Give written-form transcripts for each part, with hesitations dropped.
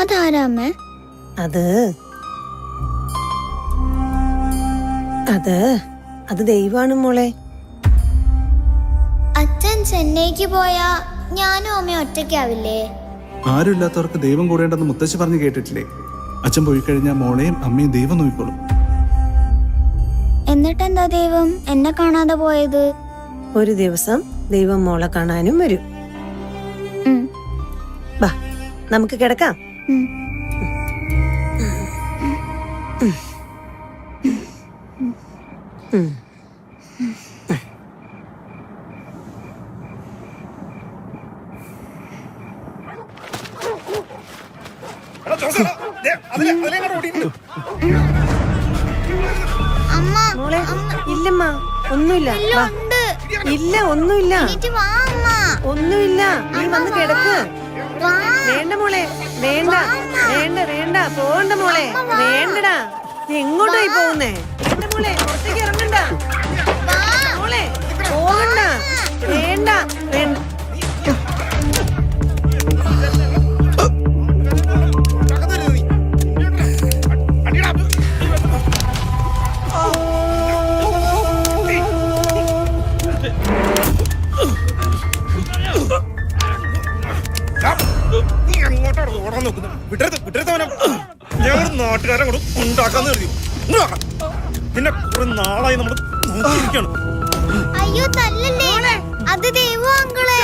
അതാരാമേ? അത് ദൈവാണ് മോളെ. അച്ഛൻ ചെന്നൈക്ക് പോയാ ഞാനും അമ്മ ഒറ്റയ്ക്കാവില്ലേ? ആരും ഇല്ലാത്തവർക്ക് ദൈവം കൂടേണ്ടെന്ന് മുത്തശ്ശി പറഞ്ഞു കേട്ടിട്ടില്ലേ? അച്ഛൻ പോയി കഴിഞ്ഞാൽ മോളെയും അമ്മയും ദൈവം നോക്കിക്കോളും. എന്നിട്ടെന്താ ദൈവം എന്നെ കാണാതെ പോയത്? ഒരു ദിവസം ദൈവം മോളെ കാണാനും വരും. വാ, നമുക്ക് കിടക്കാം. മോളെ ഇല്ലമ്മ, ഒന്നുമില്ല. ഇല്ല, ഒന്നുമില്ല, ഒന്നുമില്ല. നീ വന്ന് കിടക്ക്. വേണ്ട മോളെ, വേണ്ട വേണ്ട വേണ്ട, പോകണ്ട മോളെ, വേണ്ടടാ. നീ എങ്ങോട്ടായി പോകുന്നേ? വേണ്ട മോളെ, പുറത്തേക്ക് ഇറങ്ങണ്ട മോളെ, പോകണ്ട, വേണ്ട വേണ്ട. നാട്ടുകാരെ കൂടെ ഉണ്ടാക്കാന്ന് കരുതി. പിന്നെ കുറെ നാളായി നമ്മൾ നോക്കിയിരിക്കണം. അയ്യോ തല്ലല്ലേ, അത് ദൈവം അങ്കിളെ.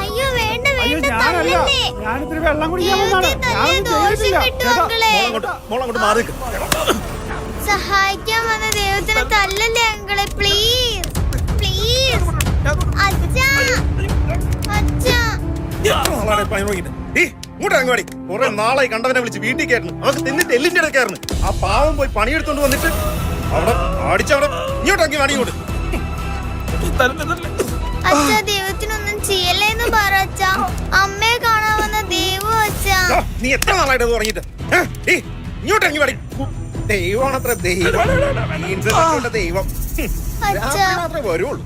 അയ്യോ വേണ്ട വേണ്ട, തല്ലല്ലേ. ഞാനിത്തിരി വെള്ളം കുടിക്കാൻ മോളങ്ങോട്ട് മാറി. സഹായിക്കാൻ വന്ന ദൈവത്തിന് തല്ലല്ലേ അങ്കിളെ, പ്ലീസ് പ്ലീസ്. അച്ഛാ അച്ഛാ, ഇങ്ങോട്ടിറങ്ങി. കുറെ നാളായി കണ്ടവനെ വിളിച്ച് വീട്ടിൽ കയറുന്നു. അവർക്ക് തിന്നിട്ട് എല്ലിന്റെ ഇടയ്ക്കായിരുന്നു. ആ പാവം പോയി പണിയെടുത്തോണ്ട് വന്നിട്ട് അവിടെ അടിച്ചവിടെ ഇങ്ങോട്ടിറങ്ങി വാടി. ഇങ്ങോട്ട് അച്ഛാ, ദൈവത്തിനൊന്നും ചെയ്യല്ലേന്ന് പറ അച്ഛാ. അമ്മയെ കാണാൻ വന്ന ദൈവം അച്ഛാ. നീ എത്ര നാളായിട്ട് അത് തുടങ്ങിട്ട്? ഇങ്ങോട്ടിറങ്ങി വാടി. ദൈവമാണത്ര ദൈവം. ദൈവം മാത്രമേ വരുള്ളൂ.